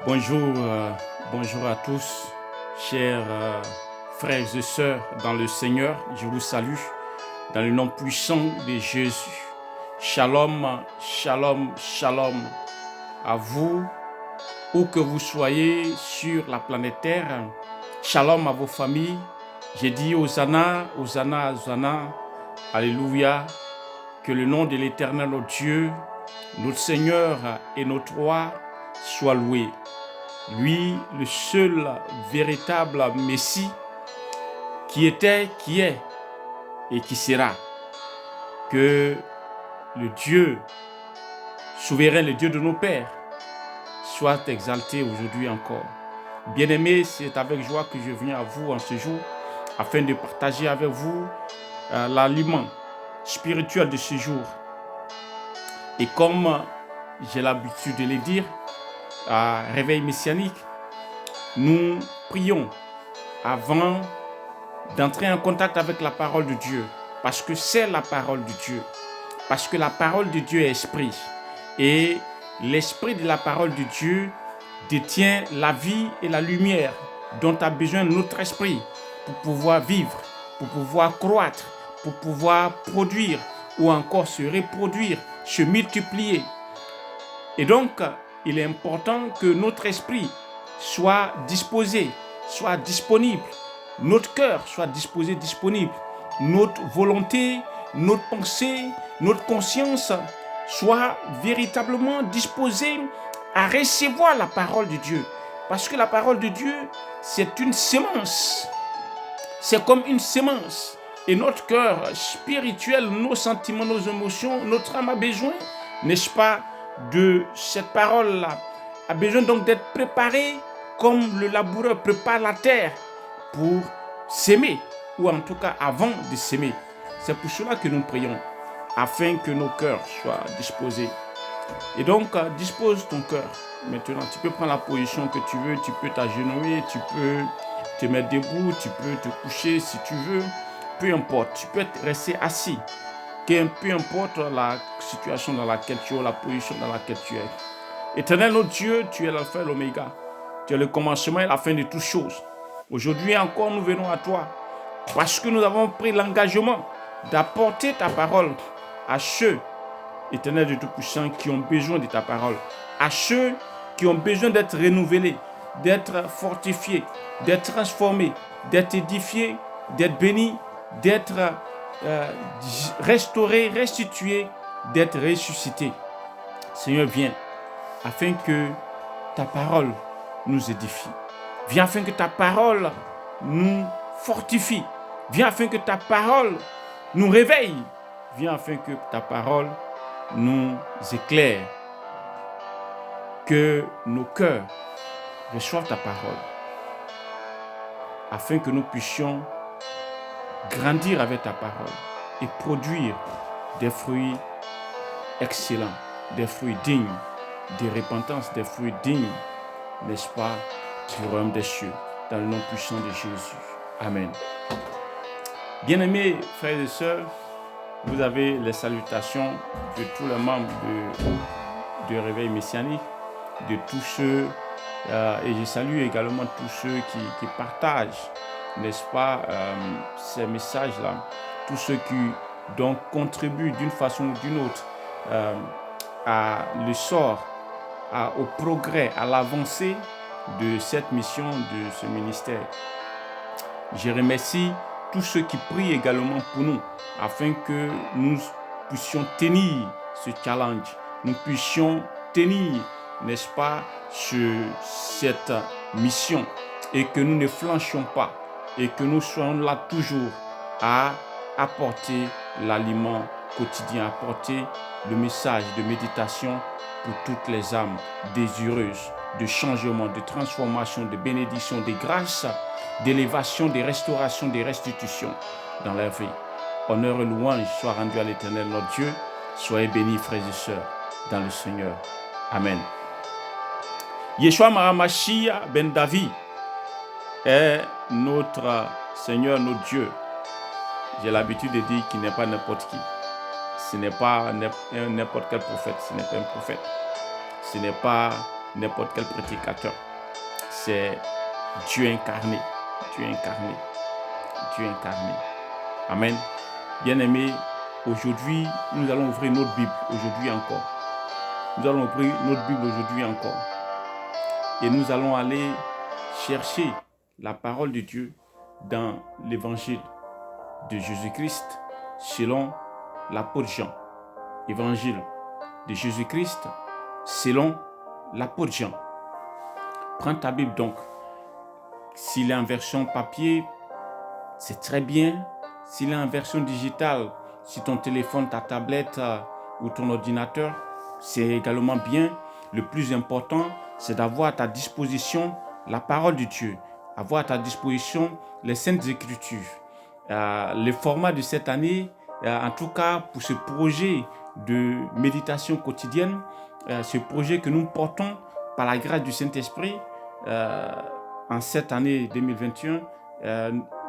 Bonjour, bonjour à tous, chers frères et sœurs dans le Seigneur. Je vous salue dans le nom puissant de Jésus. Shalom, shalom, shalom à vous, où que vous soyez sur la planète Terre. Shalom à vos familles. J'ai dit Hosanna, Hosanna, Hosanna. Alléluia. Que le nom de l'Éternel, notre Dieu, notre Seigneur et notre Roi soit loué. Lui, le seul véritable Messie qui était, qui est et qui sera. Que le Dieu souverain, le Dieu de nos pères, soit exalté aujourd'hui encore. Bien-aimés, c'est avec joie que je viens à vous en ce jour afin de partager avec vous l'aliment spirituel de ce jour. Et comme j'ai l'habitude de le dire, à Réveil Messianique, nous prions avant d'entrer en contact avec la parole de Dieu, parce que c'est la parole de Dieu, parce que la parole de Dieu est esprit, et l'esprit de la parole de Dieu détient la vie et la lumière dont a besoin notre esprit pour pouvoir vivre, pour pouvoir croître, pour pouvoir produire ou encore se reproduire, se multiplier. Et donc, il est important que notre esprit soit disposé, soit disponible, notre cœur soit disposé, disponible, notre volonté, notre pensée, notre conscience soit véritablement disposée à recevoir la parole de Dieu. Parce que la parole de Dieu, c'est une sémence. C'est comme une sémence. Et notre cœur spirituel, nos sentiments, nos émotions, notre âme a besoin, n'est-ce pas, de cette parole-là, a besoin donc d'être préparé comme le laboureur prépare la terre pour s'aimer, ou en tout cas avant de s'aimer. C'est pour cela que nous prions, afin que nos cœurs soient disposés. Et donc, dispose ton cœur. Maintenant, tu peux prendre la position que tu veux, tu peux t'agenouiller, tu peux te mettre debout, tu peux te coucher si tu veux, peu importe, tu peux rester assis. Peu importe la situation dans laquelle tu es, la position dans laquelle tu es. Éternel notre Dieu, tu es l'alpha et l'oméga. Tu es le commencement et la fin de toutes choses. Aujourd'hui encore, nous venons à toi parce que nous avons pris l'engagement d'apporter ta parole à ceux, Éternel de Tout-Puissant, qui ont besoin de ta parole, à ceux qui ont besoin d'être renouvelés, d'être fortifiés, d'être transformés, d'être édifiés, d'être bénis, d'être restaurés, restitués, d'être ressuscités. Seigneur, viens afin que ta parole nous édifie. Viens afin que ta parole nous fortifie. Viens afin que ta parole nous réveille. Viens afin que ta parole nous éclaire. Que nos cœurs reçoivent ta parole. Afin que nous puissions grandir avec ta parole et produire des fruits excellents, des fruits dignes de repentance, des fruits dignes, n'est-ce pas, du royaume des cieux, dans le nom puissant de Jésus. Amen. Bien-aimés frères et sœurs, vous avez les salutations de tous les membres de Réveil Messianique, de tous ceux, et je salue également tous ceux qui partagent, n'est-ce pas, ces messages-là, tous ceux qui donc contribuent d'une façon ou d'une autre à l'essor, au progrès, à l'avancée de cette mission, de ce ministère. Je remercie tous ceux qui prient également pour nous, afin que nous puissions tenir ce challenge, nous puissions tenir, n'est-ce pas, cette mission, et que nous ne flanchions pas, et que nous soyons là toujours à apporter l'aliment quotidien, apporter le message de méditation pour toutes les âmes désireuses de changement, de transformation, de bénédiction, de grâce, d'élévation, de restauration, de restitution dans leur vie. Honneur et louange soient rendus à l'Éternel notre Dieu. Soyez bénis, frères et sœurs, dans le Seigneur. Amen. Yeshua Mahamashia ben David est notre Seigneur, notre Dieu. J'ai l'habitude de dire qu'il n'est pas n'importe qui. Ce n'est pas n'importe quel prophète, ce n'est pas un prophète. Ce n'est pas n'importe quel prédicateur. C'est Dieu incarné. Dieu incarné. Dieu incarné. Amen. Bien-aimés, aujourd'hui, nous allons ouvrir notre Bible, aujourd'hui encore. Nous allons ouvrir notre Bible aujourd'hui encore. Et nous allons aller chercher la parole de Dieu dans l'évangile de Jésus-Christ selon l'apôtre Jean. Évangile de Jésus-Christ selon l'apôtre Jean. Prends ta Bible donc. S'il est en version papier, c'est très bien. S'il est en version digitale, si ton téléphone, ta tablette ou ton ordinateur, c'est également bien. Le plus important, c'est d'avoir à ta disposition la parole de Dieu, avoir à ta disposition les Saintes Écritures. Le format de cette année, en tout cas pour ce projet de méditation quotidienne, ce projet que nous portons par la grâce du Saint-Esprit en cette année 2021,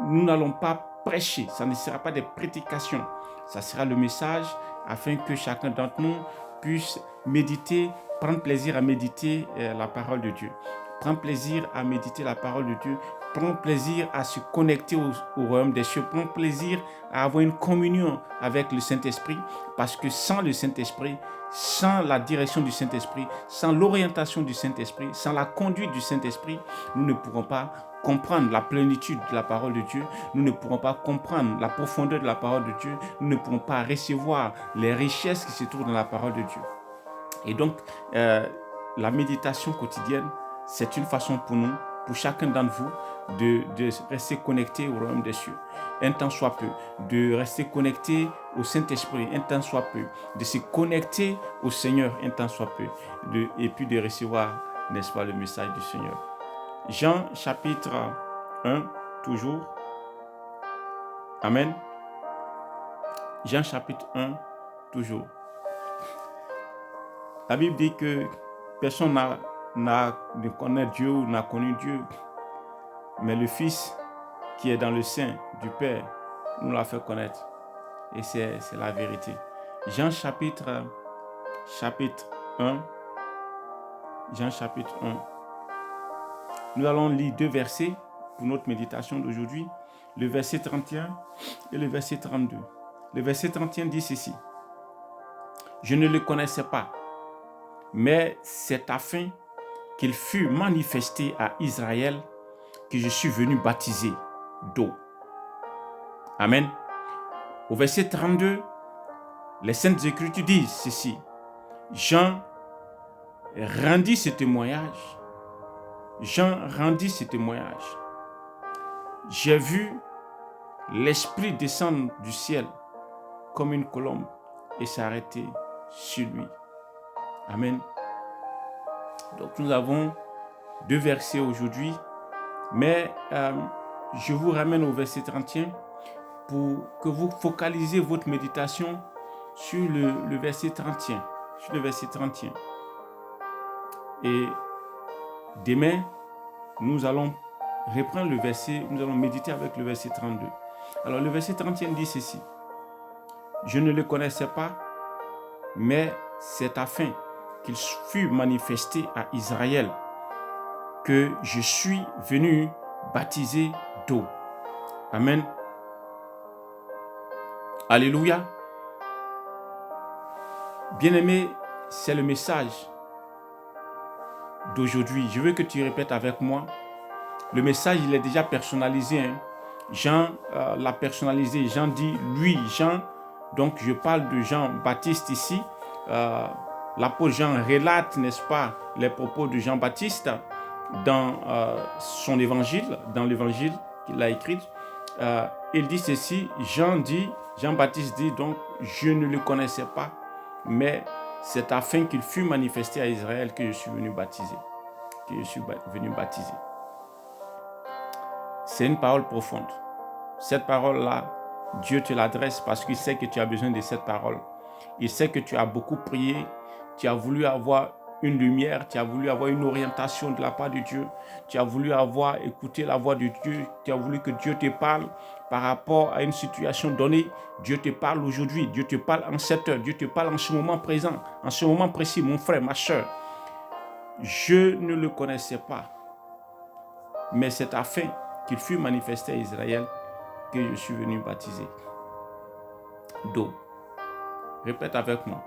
nous n'allons pas prêcher, ça ne sera pas des prédications, ça sera le message afin que chacun d'entre nous puisse méditer, prendre plaisir à méditer la parole de Dieu. Prendre plaisir à méditer la parole de Dieu, prendre plaisir à se connecter au royaume des cieux, prendre plaisir à avoir une communion avec le Saint-Esprit, parce que sans le Saint-Esprit, sans la direction du Saint-Esprit, sans l'orientation du Saint-Esprit, sans la conduite du Saint-Esprit, nous ne pourrons pas comprendre la plénitude de la parole de Dieu, nous ne pourrons pas comprendre la profondeur de la parole de Dieu, nous ne pourrons pas recevoir les richesses qui se trouvent dans la parole de Dieu. Et donc, la méditation quotidienne, c'est une façon pour nous, pour chacun d'entre vous, de rester connecté au royaume des cieux, un temps soit peu, de rester connecté au Saint-Esprit, un temps soit peu, de se connecter au Seigneur, un temps soit peu, et puis de recevoir, n'est-ce pas, le message du Seigneur. Jean chapitre 1, toujours. Amen. Jean chapitre 1, toujours. La Bible dit que personne ne connaît Dieu ou n'a connu Dieu, mais le Fils qui est dans le sein du Père nous l'a fait connaître. Et c'est la vérité. Jean chapitre 1. Jean chapitre 1. Nous allons lire 2 versets pour notre méditation d'aujourd'hui. Le verset 31 et le verset 32. Le verset 31 dit ceci. Je ne le connaissais pas, mais c'est afin qu'il fût manifesté à Israël que je suis venu baptiser d'eau. Amen. Au verset 32, les Saintes Écritures disent ceci. Jean rendit ce témoignage. J'ai vu l'Esprit descendre du ciel comme une colombe et s'arrêter sur lui. Amen. Donc nous avons 2 versets aujourd'hui, mais je vous ramène au verset 31 pour que vous focalisez votre méditation sur le verset 31. Sur le verset 31. Et demain, nous allons reprendre le verset, nous allons méditer avec le verset 32. Alors le verset 31 dit ceci. Je ne le connaissais pas, mais c'est afin qu'il fût manifesté à Israël que je suis venu baptiser d'eau. Amen. Alléluia. Bien-aimé, c'est le message d'aujourd'hui. Je veux que tu répètes avec moi. Le message, il est déjà personnalisé. Jean l'a personnalisé. Jean dit, lui, Jean. Donc, je parle de Jean-Baptiste ici. L'apôtre Jean relate, n'est-ce pas, les propos de Jean-Baptiste dans son évangile, dans l'évangile qu'il a écrit. Il dit ceci, Jean-Baptiste dit donc, je ne le connaissais pas, mais c'est afin qu'il fût manifesté à Israël que je suis venu baptiser. C'est une parole profonde. Cette parole-là, Dieu te l'adresse parce qu'il sait que tu as besoin de cette parole. Il sait que tu as beaucoup prié, tu as voulu avoir une lumière, tu as voulu avoir une orientation de la part de Dieu, tu as voulu avoir écouté la voix de Dieu, tu as voulu que Dieu te parle par rapport à une situation donnée. Dieu te parle aujourd'hui, Dieu te parle en cette heure, Dieu te parle en ce moment présent, en ce moment précis, mon frère, ma soeur. je ne le connaissais pas, mais c'est afin qu'il fût manifesté à Israël que je suis venu baptiser d'eau. Répète avec moi.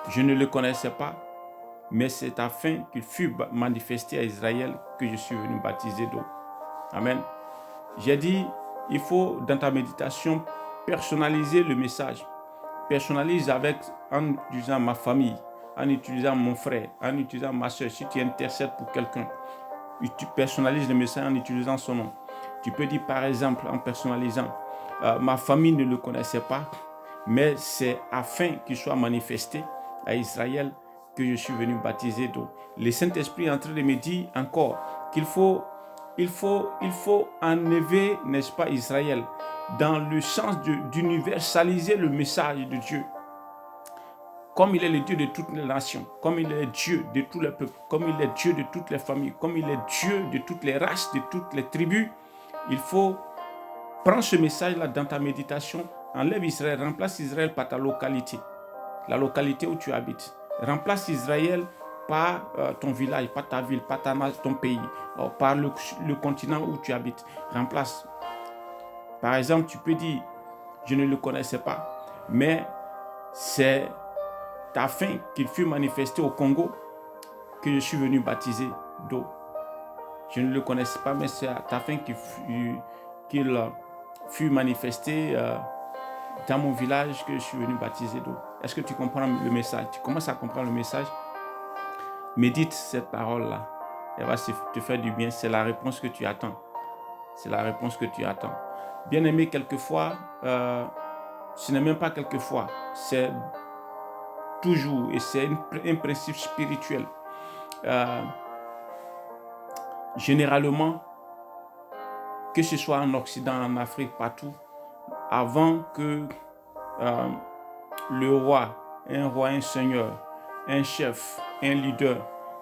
Je ne le connaissais pas, mais c'est afin qu'il fût manifesté à Israël que je suis venu baptiser d'eau. Amen. J'ai dit, il faut dans ta méditation personnaliser le message. Personnalise en utilisant ma famille, en utilisant mon frère, en utilisant ma soeur. Si tu intercèdes pour quelqu'un, tu personnalises le message en utilisant son nom. Tu peux dire par exemple en personnalisant, ma famille ne le connaissait pas, mais c'est afin qu'il soit manifesté à Israël que je suis venu baptiser d'eau. Le Saint-Esprit est en train de me dire encore qu'il faut enlever, n'est-ce pas, Israël, dans le sens d'universaliser le message de Dieu. Comme il est le Dieu de toutes les nations, comme il est Dieu de tous les peuples, comme il est Dieu de toutes les familles, comme il est Dieu de toutes les races, de toutes les tribus, il faut prendre ce message-là dans ta méditation. Enlève Israël, remplace Israël par ta localité, la localité où tu habites. Remplace Israël par ton village, par ta ville, par ton pays, par le continent où tu habites. Remplace. Par exemple, tu peux dire, je ne le connaissais pas, mais c'est afin qu'il fût manifesté au Congo que je suis venu baptiser d'eau. Je ne le connaissais pas, mais c'est afin qu'il fût manifesté dans mon village que je suis venu baptiser d'eau. Est-ce que tu comprends le message? Tu commences à comprendre le message? Médite cette parole-là. Elle va te faire du bien. C'est la réponse que tu attends. C'est la réponse que tu attends. Bien aimé, quelquefois, ce n'est même pas quelquefois, c'est toujours, et c'est un principe spirituel. Généralement, que ce soit en Occident, en Afrique, partout, avant que le roi, un seigneur, un chef, un leader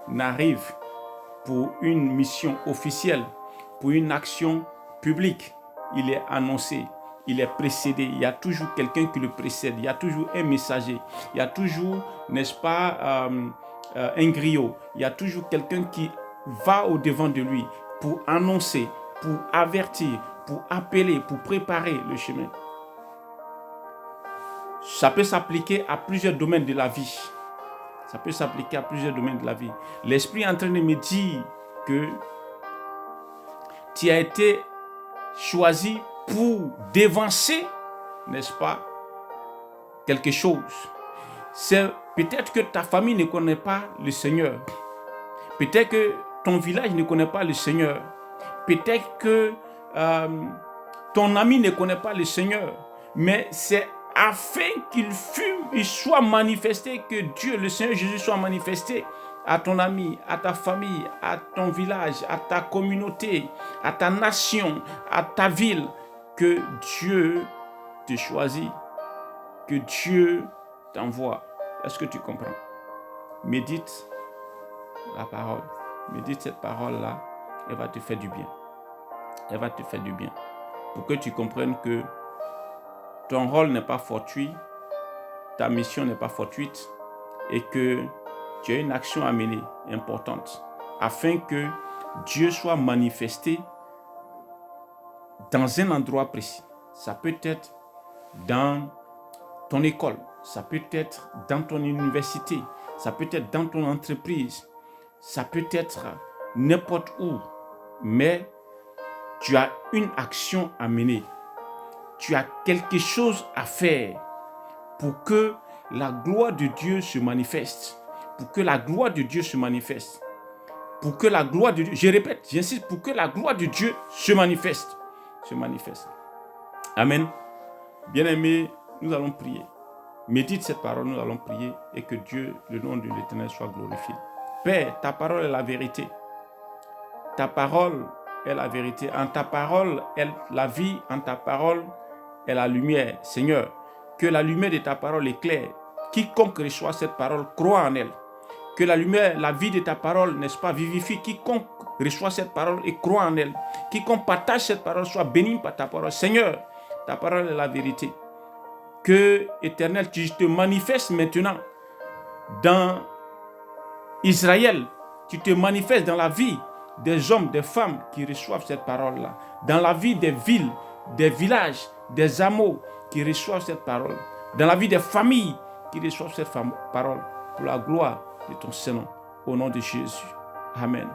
n'arrive pour une mission officielle, pour une action publique, il est annoncé, il est précédé, il y a toujours quelqu'un qui le précède, il y a toujours un messager, il y a toujours, n'est-ce pas, un griot, il y a toujours quelqu'un qui va au-devant de lui pour annoncer, pour avertir, pour appeler, pour préparer le chemin. Ça peut s'appliquer à plusieurs domaines de la vie. Ça peut s'appliquer à plusieurs domaines de la vie. L'Esprit est en train de me dire que tu as été choisi pour dévancer, n'est-ce pas, quelque chose. C'est peut-être que ta famille ne connaît pas le Seigneur. Peut-être que ton village ne connaît pas le Seigneur. Peut-être que ton ami ne connaît pas le Seigneur. Mais c'est afin qu'il soit manifesté, que Dieu, le Seigneur Jésus, soit manifesté à ton ami, à ta famille, à ton village, à ta communauté, à ta nation, à ta ville, que Dieu te choisit, que Dieu t'envoie. Est-ce que tu comprends? Médite la parole. Médite cette parole-là, elle va te faire du bien. Elle va te faire du bien. Pour que tu comprennes que ton rôle n'est pas fortuit, ta mission n'est pas fortuite et que tu as une action à mener importante afin que Dieu soit manifesté dans un endroit précis. Ça peut être dans ton école, ça peut être dans ton université, ça peut être dans ton entreprise, ça peut être n'importe où, mais tu as une action à mener. Tu as quelque chose à faire pour que la gloire de Dieu se manifeste. Pour que la gloire de Dieu se manifeste. Pour que la gloire de Dieu, je répète, j'insiste, pour que la gloire de Dieu se manifeste. Se manifeste. Amen. Bien-aimés, nous allons prier. Médite cette parole, nous allons prier et que Dieu, le nom de l'Éternel, soit glorifié. Père, ta parole est la vérité. Ta parole est la vérité. En ta parole est la vie, en ta parole est la lumière. Seigneur, que la lumière de ta parole éclaire. Quiconque reçoit cette parole croit en elle. Que la lumière, la vie de ta parole, n'est-ce pas, vivifie quiconque reçoit cette parole et croit en elle. Quiconque partage cette parole soit béni par ta parole. Seigneur, ta parole est la vérité. Que, Éternel, tu te manifestes maintenant dans Israël, tu te manifestes dans la vie des hommes, des femmes qui reçoivent cette parole-là, dans la vie des villes, des villages, des hameaux qui reçoivent cette parole, dans la vie des familles qui reçoivent cette parole, pour la gloire de ton Saint-Nom, au nom de Jésus. Amen.